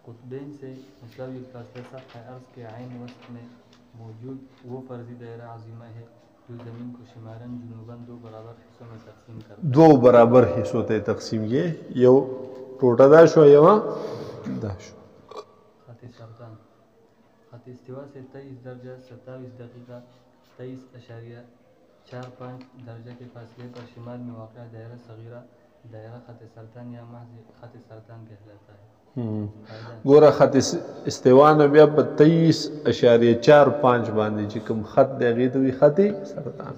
قطبین سے مساوی فاصلہ سطح عرض کے عین وسط میں موجود وہ فرضی دائرہ عظیمہ ہے جو زمین کو شمالاً جنوباً دو برابر حصوں میں تقسیم کرتا ہے. دو برابر حصوں ته تقسیم یې یو ټوټه دا شو یو دا شو. خط سرطان خط استوا سے 23 درجہ 27 دقیقہ 23.45 درجہ کے فاصلے پر شمال میں واقع دائرہ صغیرہ دائرہ خط سرطان یا محض خط سرطان کہلاتا ہے. ګوره خط استوا نه بیا په 23.45 باندې چې کوم خط دی هغې ته وایي خط سرطان.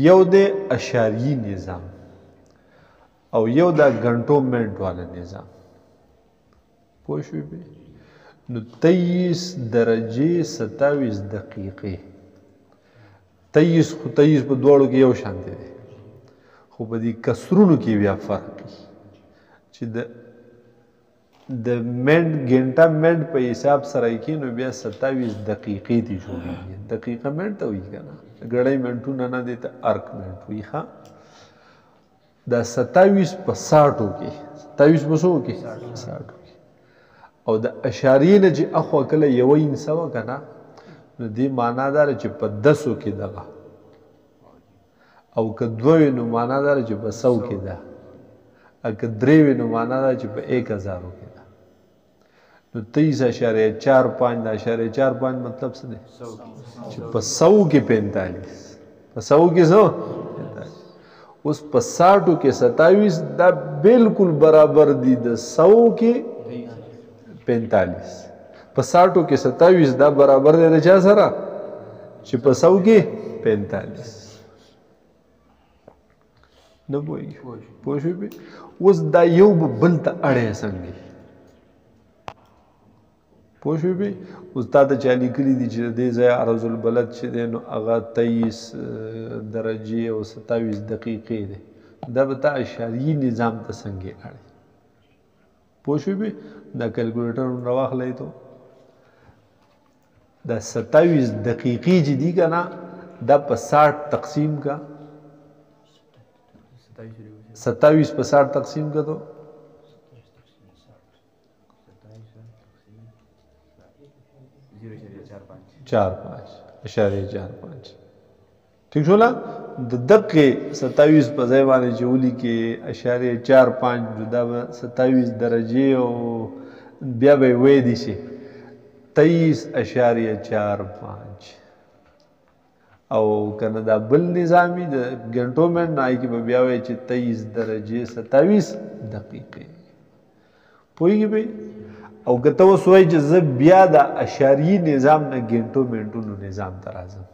یو دی اشاریي نظام او یو دا ګنټومنټ والا نظام. پوه شوې بې نو 23 درجې 27 دقیقې 23 خو 23 په دواړو کې یو شانتی دی خو په دې کسرونو کې بیا فرق دی چې د منټ ګنټه منټ په حساب سره یې کښې نو بیا 27 دقیقې دې جوړېږي. دقیقه منټ ته وایي که نه ګړی منټونه نه دی ته ارک منټ وایي. ښه دا 27 په 60 کې 27 په څو کې 60 کې او د اشاریې نه چې اخوا کله یوه انسه وه که نه نو دې معنا دا ده چې په 10 کې دغه او که 2 نو معنا دا ده چې په 100 کې ده او که 3 نو معنا دا چې په 1000 کې ده. نو 23.45 دا اشاریه 45 مطلب څه دی چې په 100 کې 45 په 100 کې څه اوس په 60 کې 27 دا بالکل برابر دي د 100 کې 45 په 60 کې 27 دا برابر دی د چا سره چې په 100 کې 45 نه پوهېږي. پوه شوې پې اوس دا یو به بل ته اړی څنګه پوه شوې پې اوس تا ته چا لیکلي دي چې د دې ځای عرض البلد چې دی نو هغه 23 درجې او 27 دقیقې دی دا به تا اشاریي نظام ته څنګه اړی. پوه شوې پې دا کیلکولیټر راواخلی تو دا 27 دقیقې چې دي که نه دا په 60 تقسیم کا 27 په 60 تقسیم کا تو 0.45 ٹھیک شو لا د دقې 27 په ځای باندې چې ولیکې 0.45 دا به 27 درجې او بیا به یې ویې دي شي 23.45 او که نه دا بل نظامي د ګنټومنټ نه هغې کې به بیا وایي چې 23 درجې 27 دقیقې. پوهېږي بې او که ته اوس وایي چې زه بیا د اشاریي نظام نه ګنټومنټونو نظام ته راځم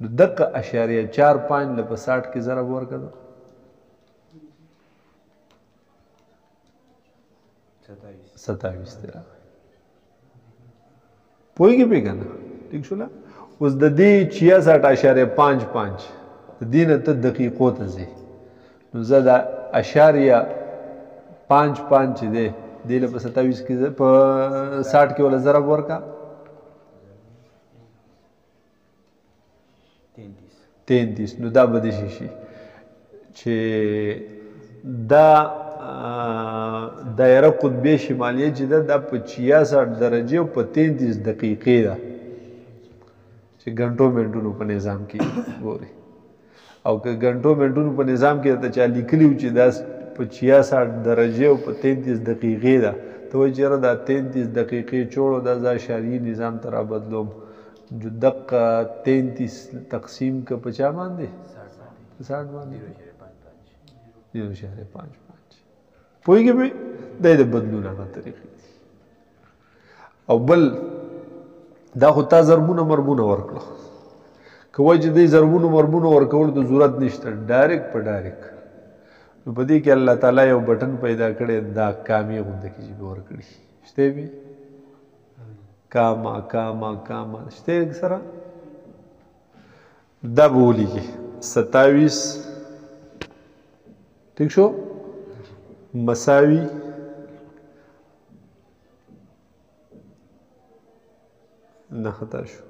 نو دقه 0.45 له په 60 کې ضرب ورکړه 27 دی راغی. پوهېږي پې که نه ټیک شوله. اوس د دې 66.55 د دې نه ته دقیقو ته ځې نو زه دا 0.55 چې دی دې له په 27 کې په 60 کې وله ضرب ورکړه 33 نو دا به داسې شي چې دا دایره قطبیه شمالیه چې ده دا په 66 درجې او په 33 دقیقې ده چې ګنټو منټونو په نظام کې ګوري او که ګنټو منټونو په نظام کې ته چا لیکلي و چې دا په 66 درجې او په 33 دقیقې ده ته وایي چې یاره دا 33 دقیقې چوړو دا زه اشاریي نظام ته را بدلوم جو دقه 33 تقسیم که په چا باندې 60 باندې 0.55 پوهېږي پې دا یې د بدلون هغه طریقې دي. او بل دا خو تا ضربونه مربونه ورکړه که وایي چې دې ضربونو مربونو ورکولو ته ضرورت نشته ډایرکټ په ډایرکټ نو په دې کې الله تعالی یو بټن پیدا کړی دا کامې غونده کې چې به ورکړي شته بې کاما کاما کاما شته سره دا به ولیکي 27 ٹھیک شو مساوي نه خطا شو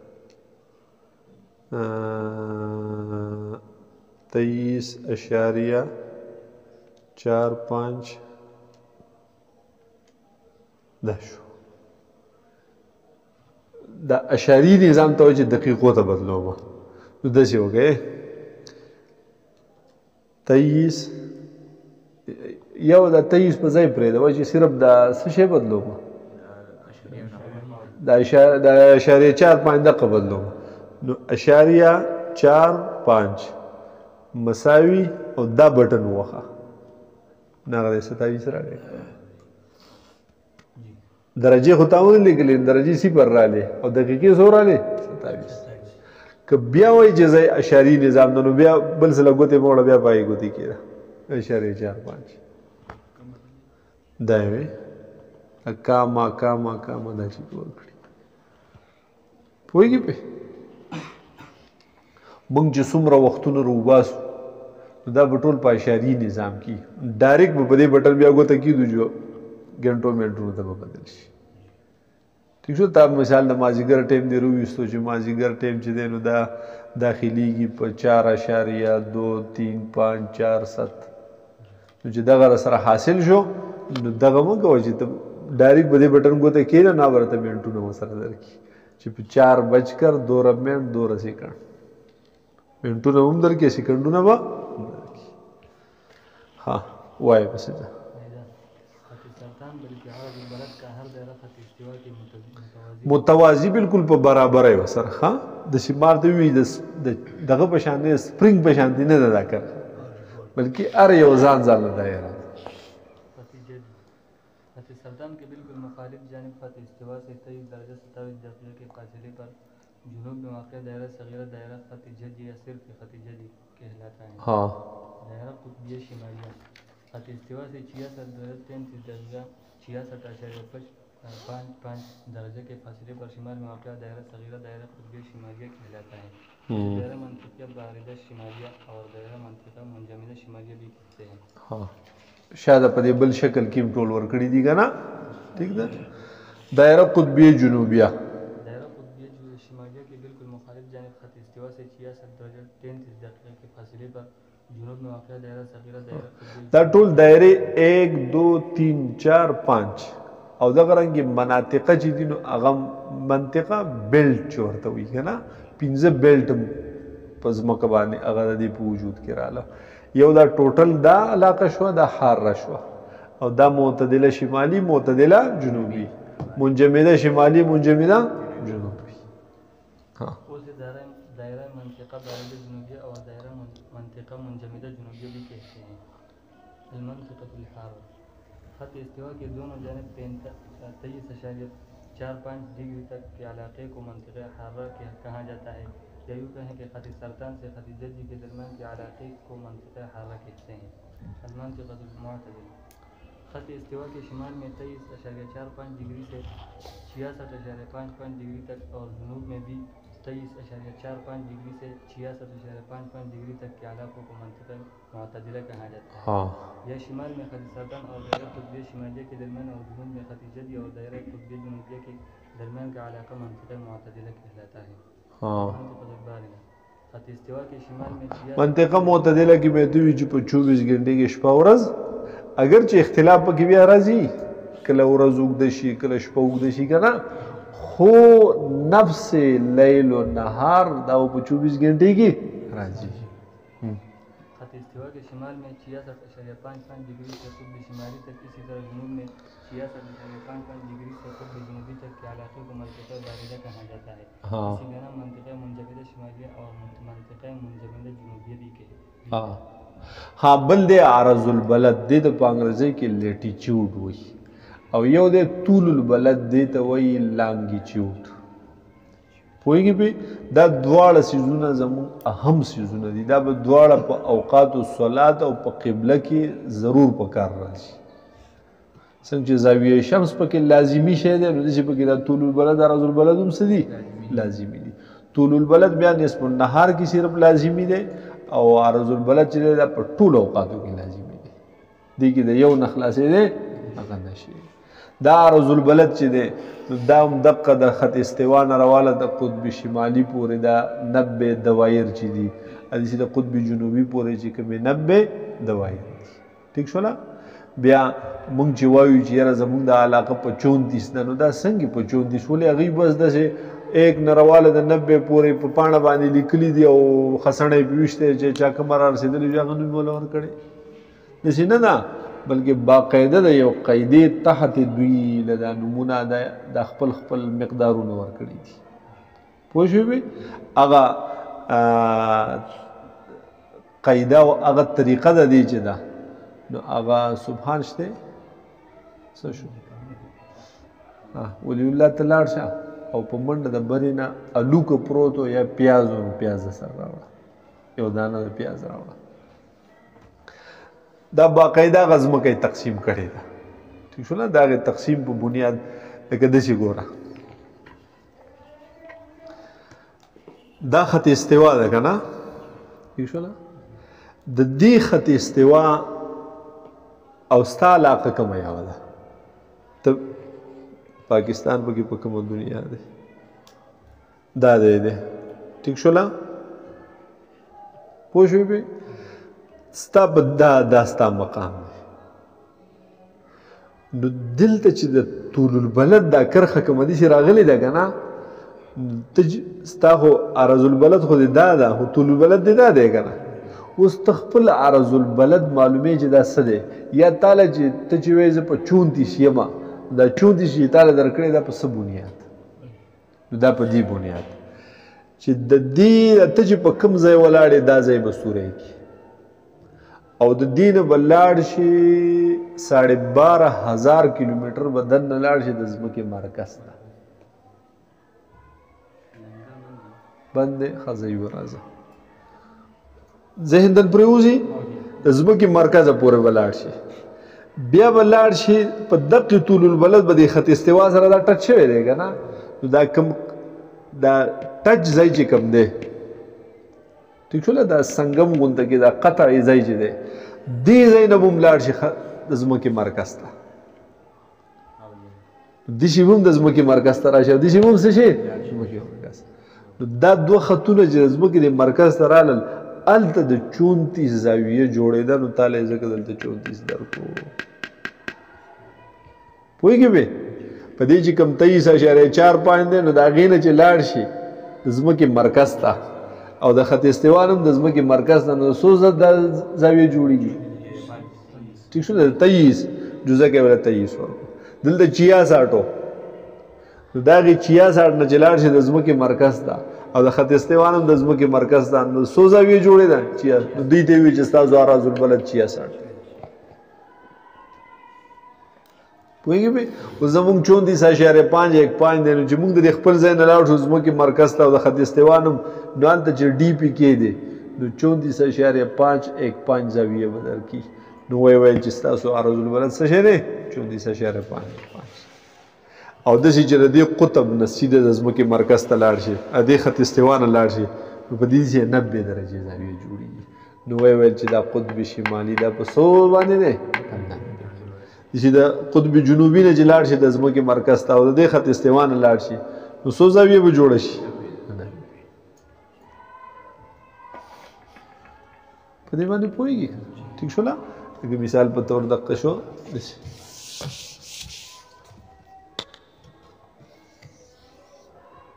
23.45 دا شو دا اشاری نظام ته وایي چې دقیقو ته بدلوم نو داسې وکړئ 23 یو دا 23 په ځای پرېږده وایي چې صرف دا څه شی بدلوم دا اشاریه 4.5 دقه بدلوم نو اشاریه 4.5 مساوي او دا بټن وخه نغده 27 راغی درجه خو تاونه لیکلې درجه سی پر رااله او دقیقې زور رااله 27 که بیا وای چې زای اشاری نظام نو بیا بل څه لګوتې موړ بیا پای ګوتې کېده اشاریه 4.5 دا وی کاما دا چې ورکړي پوهېږي په مونږ چې څومره وختونه روباسو دا به ټول په اشاري نظام کې ډایرکټ به په دې بټن بیا ګوته کېدو جو ګنټو منټونو ته به بدل شي ٹھیک شو تا مثال د مازدیګر ټایم دی رویستو چې مازدیګر ټایم چې دی نو دا داخليږي په 4.23547 نو چې دغه سره حاصل شو نو دغه مونږ کوي چې ډایرکټ به دې بټن ګوته کېده نه ورته منټونه سره درکې چې په 4:02 منټ 2 سکند منټونه هم درکې سکندونه به درکې ها وای بس دا متوازی بالکل په برابر وي سره ها د شمار ته وی دغه په شان نه سپرینګ په شان نه ده کړ بلکې ار یو ځان دایره سرطان के बिल्कुल मुखालिफ जानिब खत इस्तिवा से 23 दर्जा 27 दर्जे के फासले पर जुनूब में वाक़ दायरा सगीरा दायरा खत जदी या सिर्फ खत जदी कहलाता है हाँ दायरा कुतुबिया शिमालिया खत इस्तिवा से 66 दर्जा 33 दर्जा 66.5 दर्जे के फासले पर शिमाल में वाक़ दायरा सगीरा दायरा कुतुबिया शिमालिया कहलाता है दायरा मंतिक़ा बारिदा शिमालिया और दायरा मंतिक़ा मुंजमिदा शिमालिया भी कहते हैं हाँ شاید په دې بل شکل کې ټول ور کړی دي کنه ٹھیک ده دایره قطبیه جنوبیه دایره قطبیه شمالیه के बिल्कुल मुखालिफ जानिब खत इस्तिवा से 66 दर्जा 33 दर्जे के फासले पर जुनूब में वाक़ दायरा सगीरा दायरा دا ټول دایره 1 2 3 4 5 او دغه رنګ مناطقه چې دي نو هغه منطقه بیلټ چورته وي کنه 15 بیلټ پس مکبانه هغه د په وجود کې رااله یو دا ټوټل دا علاقه شو دا حاره شو او دا معتدله شمالي معتدله جنوبي منجمده شمالي منجمده جنوبي ها उसे दायरा मंतिक़ा बारिदा जुनूबिया और दायरा मंतिक़ा मुंजमिदा जुनूबिया भी कहते हैं अलमंतिक़तुल हारा खत इस्तिवा के दोनों जानिब 23.45 डिग्री तक के इलाके को मंतिक़ा हारा कहा जाता है या यूँ कहें कि खत सरतान से खत जद्दी के दरमियान के इलाके को मंतिक़ा हारा कहते हैं अलमंतिक़तुल मुअतदिला खत इस्तिवा के शिमाल में 23.45 डिग्री से 66.55 डिग्री तक और जुनूब में भी 23.45 डिग्री से 66.55 डिग्री तक के इलाकों को मंतिक़ा मुअतदिला कहा जाता है हाँ यह शिमाल में खत सरतान और दायरा कुतुबिया शिमालिया के दरमियान और जुनूब में खत जद्दी और दायरा कुतुबिया जुनूबिया के दरमियान का इलाका मंतिक़ा मुअतदिला कहलाता है हाँ खत इस्तिवा के शिमाल में منطقه معتدله کې مې دوی چې په 24 غنټې کې شپه ورځ اگر چې اختلاف پکې بیا راځي کله ورځ اوږده شي کله شپه اوږده شي کنه خو نفس لیل و نهار دا په 24 غنټې کې راځي खत इस्तिवा के शिमाल में 66.55 डिग्री से कुतुब शिमाली तक इसी तरह जुनूब में 66.55 डिग्री से कुतुब जुनूबी तक के इलाके को मंतिक़ा बारिदा कहा जाता है हाँ इसी तरह मंतिक़ा मुंजमिदा शिमालिया और मंतिक़ा मुंजमिदा जुनूबिया भी कहते हैं हाँ हाँ بل دی عرض البلد دی د په انګریزي کې لیټیچیوډ وایي او یو دی طول البلد دی ته وایي لانګیچیوډ پوهېږي پې دا دواړه څیزونه زموږ اهم څیزونه دي دا به دواړه په اوقات الصلات او په قبله کې ضرور په کار راځي څنګه چې زاویه شمس پکې لازمي شی دی نو داسې پکې دا طول البلد عرض البلد هم څه دي لازمي دي طول البلد بیا نصف النهار کې صرف لازمي دی او عرض البلد چې دا په ټول اوقاتو کې لازمي دی دې کې د یو نه خلاصې دی هغه نشي دا عرض البلد چې دی دا هم دقه د خط استوا نه راواله د قطب شمالي پورې دا 90 دوایر چې دي هداسې د قطب جنوبي پورې چې کومې 90 دوایر دي ټیک شوله بیا مونږ چې وایو چې یاره زمونږ د علاقه په 34 ده نو دا څنګه په 34 ولې هغوی بس داسې ایک نرواله د 90 پورې په پاڼه باندې لیکلي دي او خسڼی پې ویشتی چې چا کومه را رسېدلي وي هغه نوم یې وله ورکړی داسې نه ده بلکې باقاعده د یو قاعدې تحت دوی له دا نومونه د خپل خپل مقدارونه ورکړي دي پوه شوې هغه قاعده او هغه طریقه د دې چې ده نو هغه سبحان شته څه شو ولی الله ته لاړ شه او په منډه د برې نه الوکه پروت یا پیاز و پیاز سره راوړه یو دانه د پیاز راوړه دا باقاعده هغه ځمکه یې تقسیم کړې ده ټیک شو نه د هغې تقسیم په بنیاد لکه داسې ګوره دا خط استوا ده که نه ٹھیک شو د دې خط استوا او ستا علاقه کومه یوه ده ته پاکستان پکې په کومه دنیا دی دا دی دی ٹھیک شوله پوه شوې پې ستا په دا ستا مقام دی نو دلته چې د طول البلد دا کرښه کومه داسې راغلې ده که نه ستا خو عرض البلد خو دې دا ده خو طول البلد دې دا دی که نه اوس ته خپل عرض البلد معلومې چې دا څه دی یا تاله چې ته چې وایې زه په 34 یمه دا 34 چې تاله درکړې دا په څه بنیاد نو دا په دې بنیاد چې د دې ته چې په کوم ځای ولاړې دا ځای به سوری کړي او د دې نه به لاړ شي 12,500 کیلومیټر به دننه لاړ شي د ځمکې مرکز ته بند دی ښه ځای ورځه ذهن دن پرېوځي د ځمکې مرکزه پورې به لاړ شي بیا به لاړ شي په دقې طول البلد به د خط استوا سره دا ټچ شوی دی که نه نو دا کم دا ټچ ځای چې کم دی ټیک شوله دا سنګم غونته کې دا قطعي ځای چې دی دې ځای نه به هم لاړ شي د ځمکې مرکز ته دشي به هم د ځمکې مرکز ته راشي او دشي به هم څه شي ځمکې مرکز نو دا دوه خطونه چې د ځمکې د مرکز ته رالل هلته د 34 زاویې جوړېده نو تاله یې ځکه دلته 34 درکړو پوهېږې بې په دې چې کوم 23.4 پوینټ دی نو د هغې نه چې لاړ شي د ځمکې مرکز ته او د خط استوا هم د ځمکې مرکز ته نو څو دا زاویې جوړېږي ټیک شو د 23 جزه کې وله 23 ورکړو دلته 66 نو د هغې 66 نه چې لاړ شي د ځمکې مرکز ته او د خط استوا هم د ځمکې مرکز ته نو څو زاویې جوړېده نو دوی ته یې وي چې ستاسو عرض البلد 66 پوهېږې بې اوس زمونږ 34.5 دی نو چې مونږ د دې خپل ځای نه لاړ شو ځمکې مرکز ته او د خط استوا هم نو هلته چې ډي پي کې دی نو 34.5 زاویې به درکړي نو ویې ویل چې ستاسو عرض البلد څه شی دی 34.5 او داسې چې د دې قطب نه سیده د ځمکې مرکز ته لاړ شي دې خط استوا نه لاړ شي نو په دې چې 90 درجې زاویې جوړېږي نو ویې ویل چې دا قطب شمالي دا په څو باندې دی چې د قطب جنوبي نه چې لاړ شي د ځمکې مرکز ته او د دې خط استوا نه لاړ شي نو څو زاویې به جوړه شي په دې باندې پوهېږي ټیک شوله لکه مثال په طور دقه شو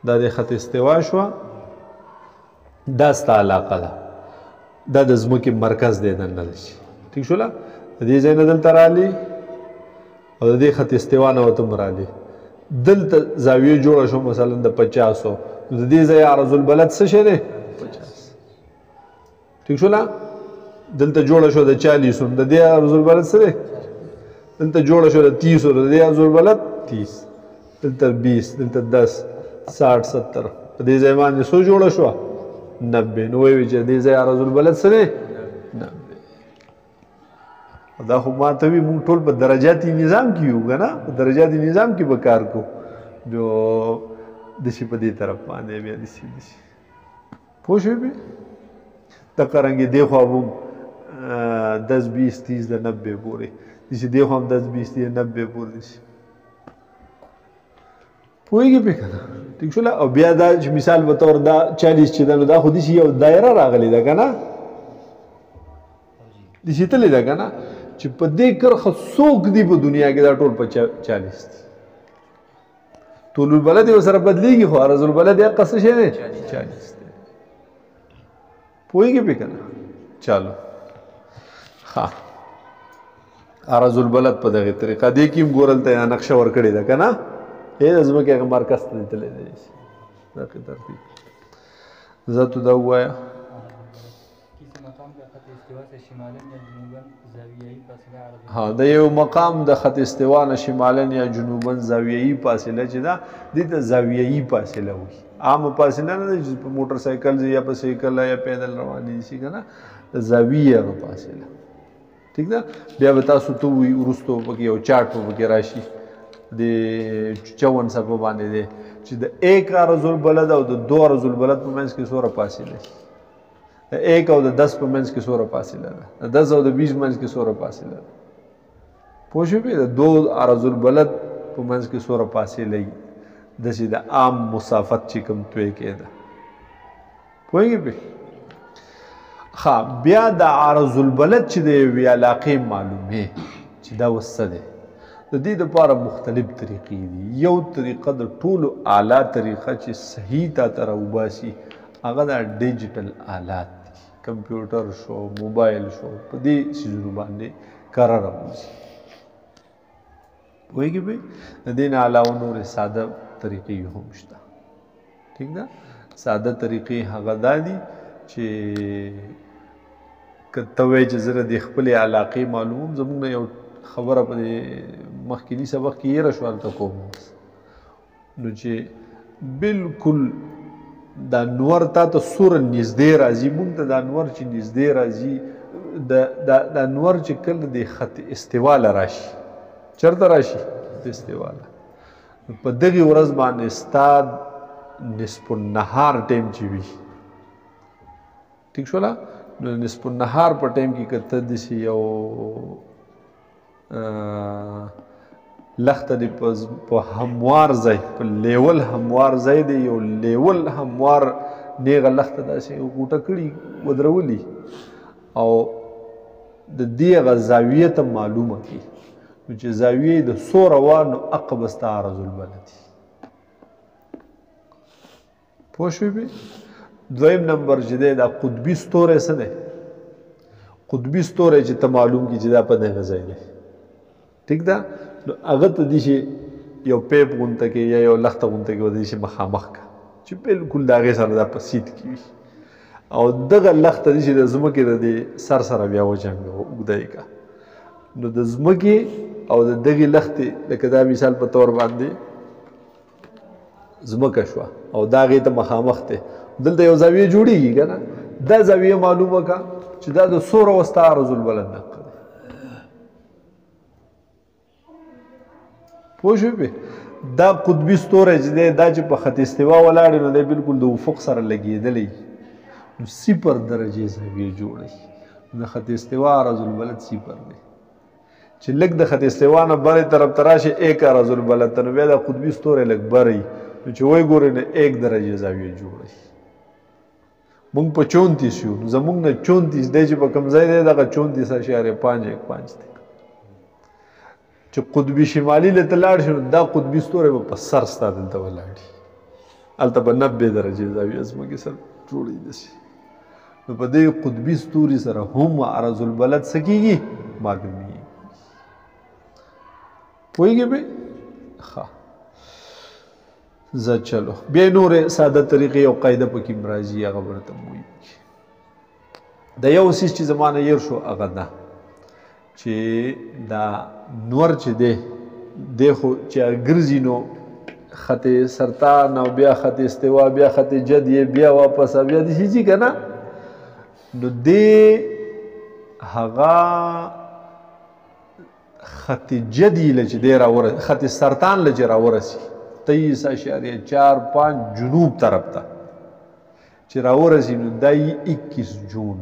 دا د خط استوا شوه دا ستا علاقه ده دا د ځمکې مرکز دی دننه شي ټیک شوله د دې ځای نه دلته رالي او د دې خط استوا نه ورته هم رالي دلته زاویې جوړه شو مثلا د 50 د دې ځای عرض البلد څه شی دی 50 ټیک شوله دلته جوړه شو د 40 د دې عرض البلد څه دی دلته جوړه شو د 30 د دې عرض البلد 30 دلته 20 دلته 10 60 70 په دې ځای باندې څو جوړه شوه 90 نو وایي چې دې ځای عرض البلد څه دی 90 دا خو ما ته وي مونږ ټول په درجاتي نظام کې یو که نه په درجاتي نظام کې به کار کوو جو داسې په دې طرف باندې بیا داسې پوه شوې بې دقه رنګې دې خوا به هم 10 20 30 د 90 پورې داسې دې خوا هم 10 20 30 د 90 پورې داسې پوهېږې پې که نه ټیک شوله او بیا دا چې مثال په طور دا 40 چې ده نو دا خو داسې یو دایره راغلې ده که نه داسې تلې ده که نه چې په دې کرښه څوک دي په دنیا کې دا ټول په 40 دي طول البلد یې ورسره بدلېږي خو عرض البلد یې هغه څه شی دی 40 دی پوهېږې پې که نه چلو ښه عرض البلد په دغې طریقه دې کې هم ګورل ته نقشه ورکړې ده که نه د ځمکې هغه مرکز ته دې تللی دی دغې ترتیب زه تو دا ووایه ها د یو مقام د خط استوا نه شمالا یا جنوبا زاویه‌ای فاصله چې ده دې ته زاویه‌ای فاصله وایي عامه فاصله نه ده چې په موټر سایکل یا په سایکل یا پیدل روانې شي که نه زاویه هغه فاصله ٹھیک ده بیا به تاسو ته ووایي وروستو پکې یو چارټ به پکې راشي د 54 صفحه باندې دی چې د 1 عرض البلد او د 2 عرض البلد په منځ کې څومره فاصله ده د 1 او د 10 په منځ کې څومره فاصله ده د 10 او د 20 منځ کې څومره فاصله ده پوه شوې د 2 عرض البلد په منځ کې څومره فاصله وي داسې د عام مسافت چې کوم توی کېده پوهېږې پې ښه بیا د عرض البلد چې د یوې علاقې معلومې چې دا اوس څه دی د دې دپاره مختلف طریقې دي یو طریقه د ټولو اعلی طریقه چې صحیح تا ته راوباسي هغه دا ډیجیټل آلات دي کمپیوټر شو موبایل شو په دې څیزونو باندې کاره راوځي پوهېږې پې د دې نه علاوه نورې ساده طریقې هم شته ټیک ده ساده طریقې هغه دا دي چې که ته وایې چې زه د خپلې علاقې معلوموم زموږ نه یو خبره په دې مخکیني سبق کې یېره شوه هلته کوم نو چې بلکل دا نور تا ته سوره نږدې راځي موږ ته دا نور چې نږدې راځي دا نور چې کله د خط استوا له راشي چېرته راشي د استوا له په دغې ورځ باندې ستا نصف النهار ټایم چې وي ټیک شوله نو نصف النهار په ټایم کې که ته داسې یو لخته دی په هموار ځای په لیول هموار ځای دی یو لیول هموار نیغه لخته داسې غوټه کړي ودرولي او د دې هغه زاویې ته معلومه کړي نو چې زاویې د څو روان نو هغه به ستا عرض البلد دي پوه شوې بې دویم نمبر چې دی دا قطبي ستوری څه دی قطبي ستوری چې ته معلوم کړي چې دا په دغه ځای دی ټیک ده نو هغه ته دې شي یو پیپ غونته کې یا یو لخته غونته کې ودې شي مخامخ کا چې بالکل د هغې سره دا په سیټ کې وي او دغه لخته دې شي د ځمکې د دې سر سره بیا وجنګه اوږده یې کا نو د ځمکې او د دغې لختې لکه دا مثال په طور باندې ځمکه شوه او دا هغې ته مخامخ دی دلته یو زاویه جوړېږي که نه دا زاویه معلومه که چې دا د څو روه ستا عرض البلد نقه دی پوه شوې پې دا قطبي ستوری چې دی دا چې په خط استوا ولاړ نو دی بالکل د افق سره لګېدلی نو 0 درجې زاویې جوړوي د خط استوا عرض البلد 0 دی چې لږ د خط استوا نه برې طرف ته راشي 1 عرض البلد ته نو بیا دا قطبي ستوری لږ بری نو چې وایي ګورې نه 1 درجې زاویې جوړوي مونږ په 34 یو نو زمونږ نه 34 دی چې په کوم ځای دی دغه 34.5 دی چې قطبي شمالي له ته لاړ شي نو دا قطبي ستوری به په سر ستا دلته ولاړ شي هلته به 90 درجې زاویه ځمکې سره جوړوي داسې نو په دې قطبي ستوري سره هم عرض البلد څه کېږي معلومېږي پوهېږې پې ښه زه چلو بیا نورې ساده طریقې او قاعده پکې هم راځي هغه به راته ووایي د یو څیز چې زما نه هېر شو هغه ده چې دا نور چې دی خو چې ګرځي نو خط سرطان او بیا خط استوا بیا خط جد یې بیا واپس بیا داسې ځي که نه نو دې هغه خط جدي له چې دی راورسي خط سرطان له چې راورسي 23.45 جنوب طرف ته چې راورسي نو دا 21 جون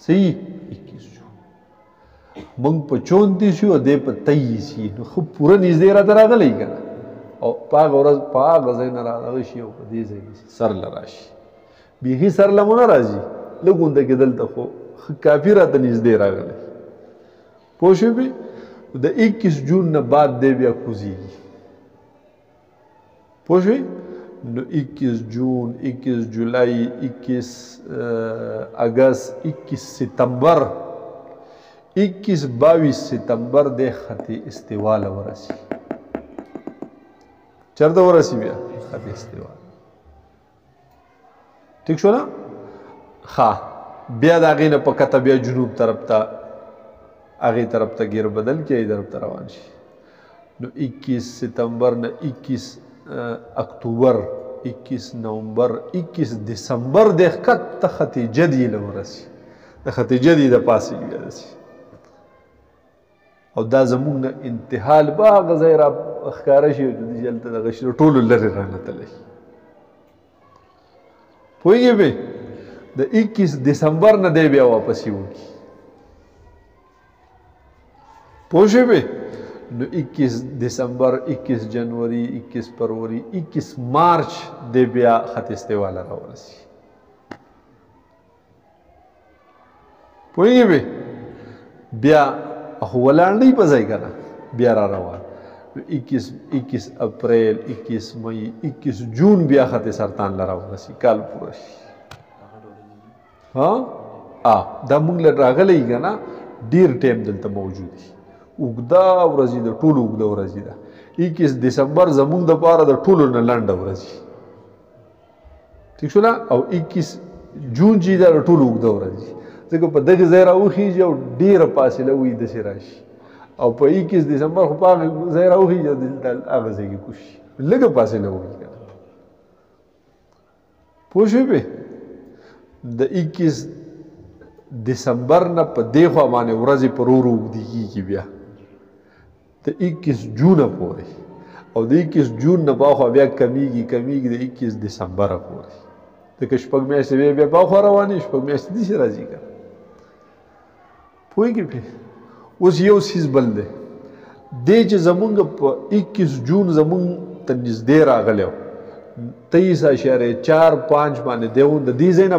صحیح 21 جون موږ په 34 یو دی په 23 نو خو پوره نږدې راته راغلی که نه او په هغه ورځ په هغه ځای نه راغلی شي او په دې ځای کې سر له راشي بیخي سر له مو نه راځي لږ غونډه کې دلته خو کافي راته نږدې راغلی پوه شوې بې د 21 جون نه بعد دی بیا کوزیږي پوه شوې نو 21 جون 21 جولائی 21 اگست 21 ستمبر 21-22 ستمبر د خط استوا له ورسي چرته ورسي بیا خط استوا ٹھیک شو نه ها بیا د هغې نه په کته بیا جنوب طرف ته هغې طرف ته ګیر بدل کړي طرف ته روان شي نو 21 ستمبر نه 21 اکتوبر 21 نومبر 21 دسمبر د کته خط جدي له ورسي د خط جدي د پاسې بیا رسي او دا زمونږ نه انتها به هغه ځای را ښکاره شي دلته دغه شي ټولو لرې رانتلی پوهېږې بې د 21 دسمبر نه دی بیا واپسې وکړي پوه شوې بې نو 21 دسمبر 21 جنوري 21 فروری 21 مارچ دی بیا خط استوا له راورسي پوهېږې بې بیا خو ولاړ نه په ځای که نه بیا را روان 21 اپریل 21 مئی 21 جون بیا خط سرطان له راورسي کال پوره شي دا موږ له راغلی که نه ډېر ټایم دلته موجود دي اوږده ورځې د ټولو اوږده ورځې ده 21 دسمبر زموږ دپاره د ټولو نه لنډه ورځې ټیک شو نه او 21 جون چې دا د ټولو اوږده ورځې ځکه په دغې ځای راوخېږي او ډېره فاصله وي داسې راشي او په 21 دسمبر خو په هغه ځای راوخېږي او دلته هغه ځای کې کوز شي لږه فاصله وي که نه پوه شوې بې د 21 دسمبر نه په دې خوا باندې ورځې پر ورو اوږدې کېږي بیا د 21 جونه پورې او د 21 جون نه پاخوا بیا کمیږي د 21 دسمبره پورې ځکه شپږ میاشتې بیا پاخوا روانې شپږ میاشتې داسې راځي که پوهېږې پرې اوس یو څیز بل دی دی چې زمونږ په 21 جون زمونږ ته نږدې راغلی و 23.45 باندې دی د دې ځای نه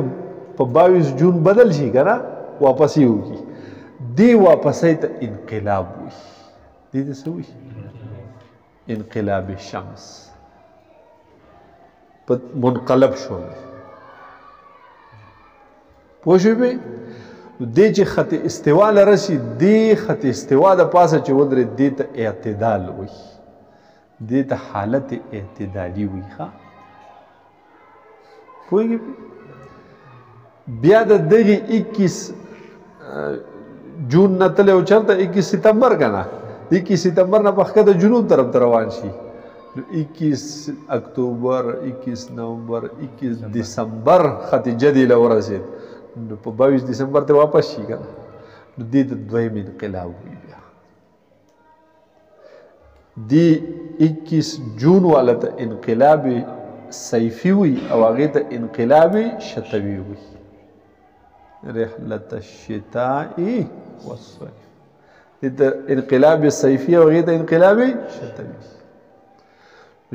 په 22 جون بدل شي که نه واپسې وکړي دې واپسۍ ته انقلاب وي دې ته څه وایي انقلاب شمس په منقلب شو پوه شوې پې دې چې خط استوا له رسي دې خط استوا د پاسه چې ودرې دې ته اعتدال وایي دې ته حالت اعتدالي وایي ښه پوهېږې بیا د دغې 21 جون نه تللی و چېرته 21 ستمبر که نه 21 ستمبر نه پښکته جنوب طرف ته روان شي 21 اکتوبر 21 نومبر 21 دسمبر خط جدي له ورسېد نو په 22 دسمبر ته واپس شي که نه نو دې ته دویم انقلاب وي بیا دې 21 جون والا ته انقلاب صیفي وي او هغې ته انقلاب شتوي وي رحلة الشتاء والصيف دې ته انقلاب صیفي او هغې ته انقلاب شتوي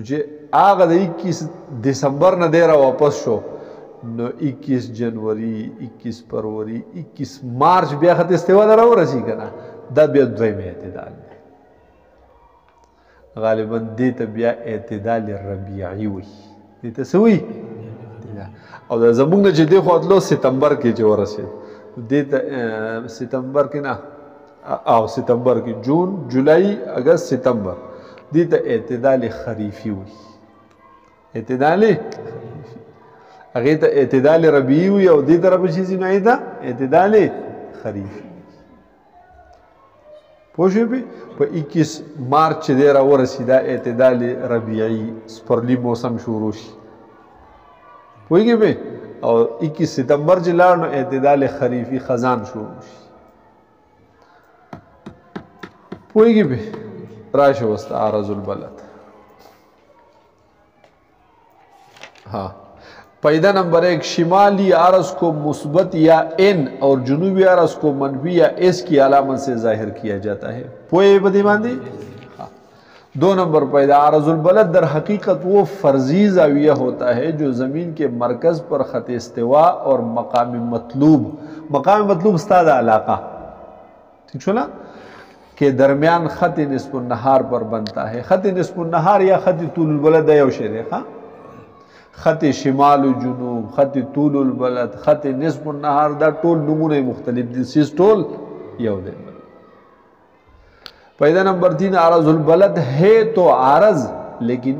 چې هغه د 21 دسمبر نه دی را واپس شو نو 21 جنوري 21 فروری 21 مارچ بیا خط استوا ته راورسي که نه دا بیا دویم اعتدال دی غالبا دې ته بیا اعتدال ربیعي وي دې ته څه وایي او دا زمونږ نه چې دې خوا تلو ستمبر کې چې ورسېد دې ته ستمبر کې نه او ستمبر کې جون جولائی اگست ستمبر دې ته اعتدال خریفي وي اعتدال هغې ته اعتدال ربیعي وي او دې طرف شي ځي نو هغې ته اعتدال خریفي پوه شوې پې په 21 مارچ چې دی راورسي دا اعتدال ربیعي سپرلي موسم شروع شي پوهېږې پې او 21 ستمبر چې لاړ نو اعتدال خریفي خزان شروع شي پوهېږې پې راشه اوس عرض البلد हाँ पैदा नंबर 1 शिमाली अरस को मुस्बत या एन और जुनूबी अरस को मनफी या एस की अलामत से जाहिर किया जाता है पोए बदी बांधी 2 नंबर पैदा अरजुल बलद दर हकीकत वो फर्जी जाविया होता है जो ज़मीन के मरकज़ पर ख़त इस्तिवा और मकाम मतलूब स्तादा इलाका ठीक छो ना के दरमियान खत निस्फ النهار पर बनता है. खत निस्फ النهار या खत طول البلد یو شی دی ښا. خط شمال و جنوب، خط طول البلد، خط نصف النهار، دا ټول نمونه مختلف دي، سیز ټول یو دی. پیدا نمبر 3 عرض البلد ہے تو عرض، لیکن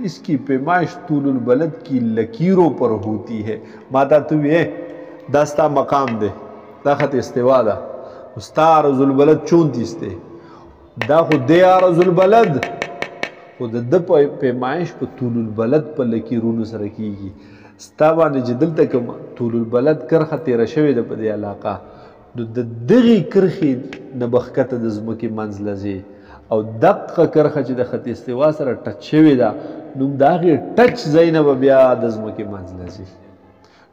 اس کی پیمائش طول البلد کی لکیروں پر ہوتی ہے. ماتا تو یہ داستا مقام دے، دا خط استوا دا، استا عرض البلد 34 دے، دا خود دے عرض البلد خود د پیمائش په طول البلد په لکیرونو سره کیږي. ستا باندې چې دلته کوم طول البلد کرخه تیره شوې ده په دې علاقه، نو د دغې کرښې نه بښکته د ځمکې منځ لځي او دقه کرښه چې د خط استوا سره ټچ شوې ده، نو د هغې ټچ ځای نه به بیا د ځمکې منځ لځي.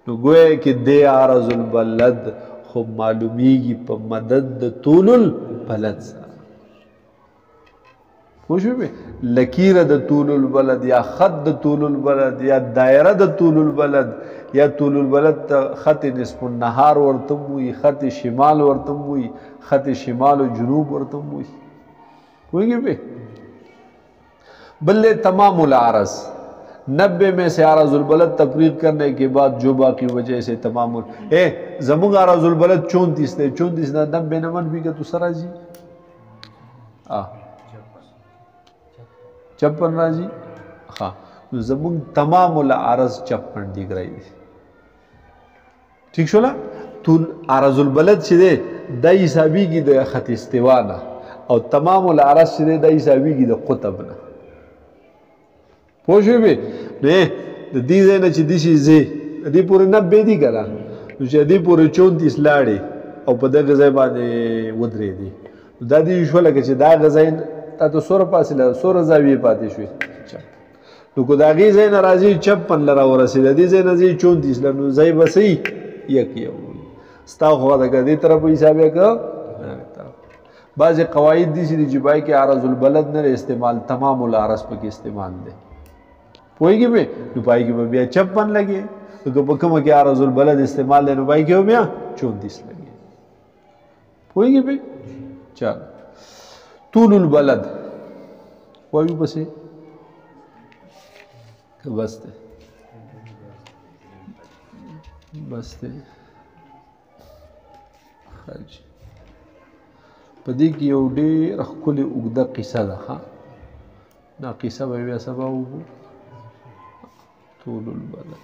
نو گویا کې دی عرض البلد خو معلومیږي په مدد د طول البلد سره. پوښوي به لکیره د طول البلد یا خط د طول البلد یا دایره د طول البلد یا طول البلد خط نصف النهار ورته وي، خط شمال ورته وي، خط شمال و جنوب ورته وي. پوهیږئ به بلے تمام العرض 90 میں سے عرض البلد تفریق کرنے کے بعد جو باقی وجہ سے تمام زمونږ عرض البلد 34 دی، 34 نه 90 نه منفي که تو سره راځي 56 راځي. ها نو زمونږ تمام العرض 56 ډیګرۍ دی. ٹھیک شولا. طول عرض البلد چې دی دا حسابیږي د خط استوا نه، او تمام العرض چې دی دا حسابیږي د قطب نه. پوه شوې به نه د دې ځای نه چې داسې ځې د دې پورې 90 دي که نه، نو چې دې پورې 34 لاړې او په دغه ځای باندې ودرېدې، نو دا دې شوله که چې دا هغه ځای تا ته سوره فاصله سوره زاویې پاتې شوې، نو که د هغې ځای نه راځي 56 له راورسېده، دې ځای نه ځي 34 له، نو ځای به صحیح یک یو وي. ستا خوا ده که دې طرف په حساب یې که بعضې قواعد داسې دي چې پای کې عرض البلد نه استعمال، تمام العرض پکې استعمال دی. پوهېږي به نو پای کې به بیا 56 لګي، نو که په کومه کې عرض البلد استعمال دی نو پای کې به بیا 34 لګي. پوهېږي به چل طول البلد وایو بسې که بس دی بس دی. خرج په دې کې یو ډېره ښکلې اوږده قصه ده. ښه دا قصه به بیا سبا وګورو. طول البلد